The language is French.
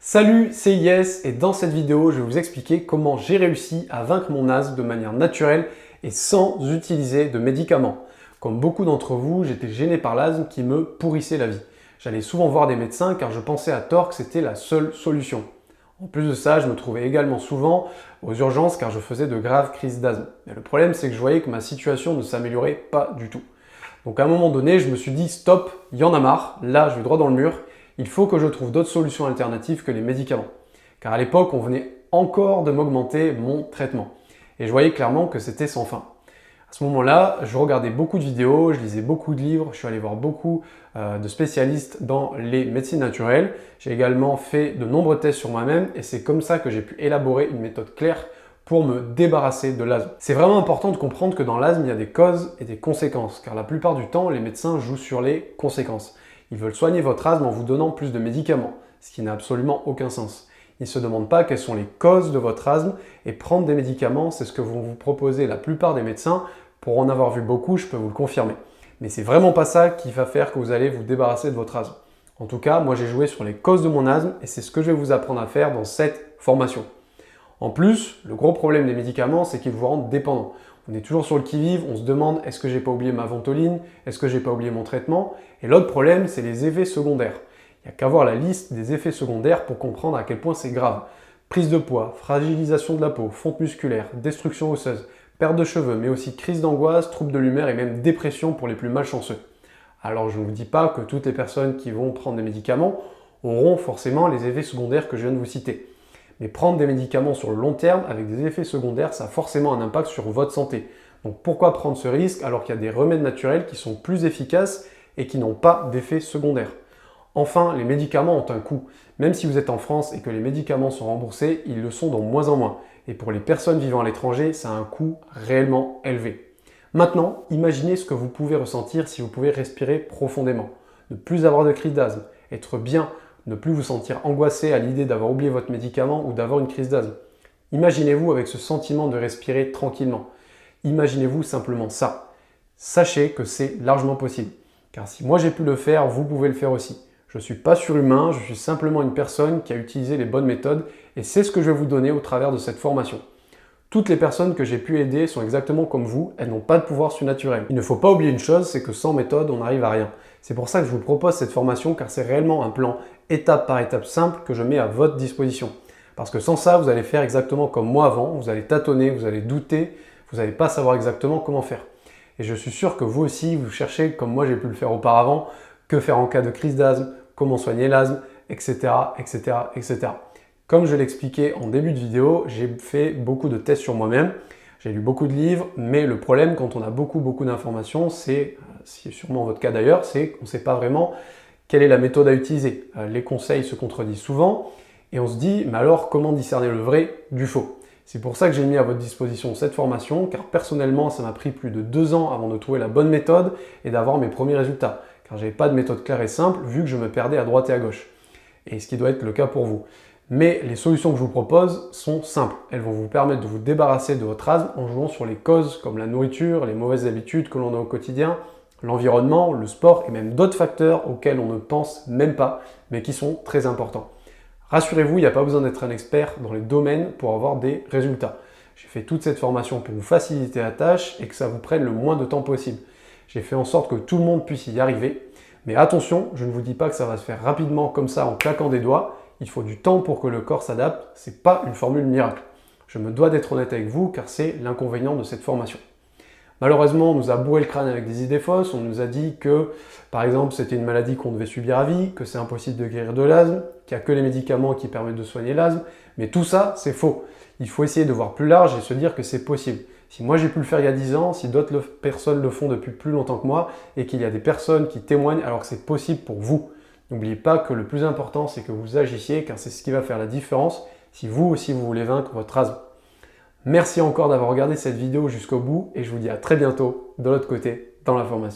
Salut, c'est Yes et dans cette vidéo, je vais vous expliquer comment j'ai réussi à vaincre mon asthme de manière naturelle et sans utiliser de médicaments. Comme beaucoup d'entre vous, j'étais gêné par l'asthme qui me pourrissait la vie. J'allais souvent voir des médecins car je pensais à tort que c'était la seule solution. En plus de ça, je me trouvais également souvent aux urgences car je faisais de graves crises d'asthme. Mais le problème, c'est que je voyais que ma situation ne s'améliorait pas du tout. Donc à un moment donné, je me suis dit stop, il y en a marre, là je vais droit dans le mur. Il faut que je trouve d'autres solutions alternatives que les médicaments. Car à l'époque, on venait encore de m'augmenter mon traitement. Et je voyais clairement que c'était sans fin. À ce moment-là, je regardais beaucoup de vidéos, je lisais beaucoup de livres, je suis allé voir beaucoup de spécialistes dans les médecines naturelles. J'ai également fait de nombreux tests sur moi-même et c'est comme ça que j'ai pu élaborer une méthode claire pour me débarrasser de l'asthme. C'est vraiment important de comprendre que dans l'asthme, il y a des causes et des conséquences, car la plupart du temps, les médecins jouent sur les conséquences. Ils veulent soigner votre asthme en vous donnant plus de médicaments, ce qui n'a absolument aucun sens. Ils ne se demandent pas quelles sont les causes de votre asthme et prendre des médicaments, c'est ce que vont vous proposer la plupart des médecins. Pour en avoir vu beaucoup, je peux vous le confirmer. Mais c'est vraiment pas ça qui va faire que vous allez vous débarrasser de votre asthme. En tout cas, moi j'ai joué sur les causes de mon asthme et c'est ce que je vais vous apprendre à faire dans cette formation. En plus, le gros problème des médicaments, c'est qu'ils vous rendent dépendant. On est toujours sur le qui-vive, on se demande est-ce que j'ai pas oublié ma ventoline, est-ce que j'ai pas oublié mon traitement. Et l'autre problème, c'est les effets secondaires. Il n'y a qu'à voir la liste des effets secondaires pour comprendre à quel point c'est grave. Prise de poids, fragilisation de la peau, fonte musculaire, destruction osseuse, perte de cheveux, mais aussi crise d'angoisse, troubles de l'humeur et même dépression pour les plus malchanceux. Alors je ne vous dis pas que toutes les personnes qui vont prendre des médicaments auront forcément les effets secondaires que je viens de vous citer. Mais prendre des médicaments sur le long terme avec des effets secondaires, ça a forcément un impact sur votre santé. Donc pourquoi prendre ce risque alors qu'il y a des remèdes naturels qui sont plus efficaces et qui n'ont pas d'effets secondaires? Enfin, les médicaments ont un coût. Même si vous êtes en France et que les médicaments sont remboursés, ils le sont de moins en moins. Et pour les personnes vivant à l'étranger, ça a un coût réellement élevé. Maintenant, imaginez ce que vous pouvez ressentir si vous pouvez respirer profondément, ne plus avoir de crise d'asthme, être bien, ne plus vous sentir angoissé à l'idée d'avoir oublié votre médicament ou d'avoir une crise d'asthme. Imaginez-vous avec ce sentiment de respirer tranquillement. Imaginez-vous simplement ça. Sachez que c'est largement possible. Car si moi j'ai pu le faire, vous pouvez le faire aussi. Je ne suis pas surhumain, je suis simplement une personne qui a utilisé les bonnes méthodes et c'est ce que je vais vous donner au travers de cette formation. Toutes les personnes que j'ai pu aider sont exactement comme vous, elles n'ont pas de pouvoir surnaturel. Il ne faut pas oublier une chose, c'est que sans méthode, on n'arrive à rien. C'est pour ça que je vous propose cette formation, car c'est réellement un plan étape par étape simple que je mets à votre disposition. Parce que sans ça, vous allez faire exactement comme moi avant, vous allez tâtonner, vous allez douter, vous n'allez pas savoir exactement comment faire. Et je suis sûr que vous aussi, vous cherchez, comme moi j'ai pu le faire auparavant, que faire en cas de crise d'asthme, comment soigner l'asthme, etc., etc., etc. Comme je l'expliquais en début de vidéo, j'ai fait beaucoup de tests sur moi-même, j'ai lu beaucoup de livres, mais le problème quand on a beaucoup d'informations, c'est sûrement votre cas d'ailleurs, c'est qu'on ne sait pas vraiment quelle est la méthode à utiliser. Les conseils se contredisent souvent et on se dit, mais alors comment discerner le vrai du faux? C'est pour ça que j'ai mis à votre disposition cette formation, car personnellement, ça m'a pris plus de 2 ans avant de trouver la bonne méthode et d'avoir mes premiers résultats, car je n'avais pas de méthode claire et simple, vu que je me perdais à droite et à gauche. Et ce qui doit être le cas pour vous. Mais les solutions que je vous propose sont simples. Elles vont vous permettre de vous débarrasser de votre asthme en jouant sur les causes comme la nourriture, les mauvaises habitudes que l'on a au quotidien, l'environnement, le sport et même d'autres facteurs auxquels on ne pense même pas, mais qui sont très importants. Rassurez-vous, il n'y a pas besoin d'être un expert dans les domaines pour avoir des résultats. J'ai fait toute cette formation pour vous faciliter la tâche et que ça vous prenne le moins de temps possible. J'ai fait en sorte que tout le monde puisse y arriver. Mais attention, je ne vous dis pas que ça va se faire rapidement comme ça en claquant des doigts. Il faut du temps pour que le corps s'adapte, ce n'est pas une formule miracle. Je me dois d'être honnête avec vous car c'est l'inconvénient de cette formation. Malheureusement, on nous a bourré le crâne avec des idées fausses, on nous a dit que, par exemple, c'était une maladie qu'on devait subir à vie, que c'est impossible de guérir de l'asthme, qu'il n'y a que les médicaments qui permettent de soigner l'asthme, mais tout ça, c'est faux. Il faut essayer de voir plus large et se dire que c'est possible. Si moi j'ai pu le faire il y a 10 ans, si d'autres personnes le font depuis plus longtemps que moi, et qu'il y a des personnes qui témoignent alors que c'est possible pour vous. N'oubliez pas que le plus important, c'est que vous agissiez, car c'est ce qui va faire la différence si vous aussi vous voulez vaincre votre asthme. Merci encore d'avoir regardé cette vidéo jusqu'au bout et je vous dis à très bientôt de l'autre côté dans la formation.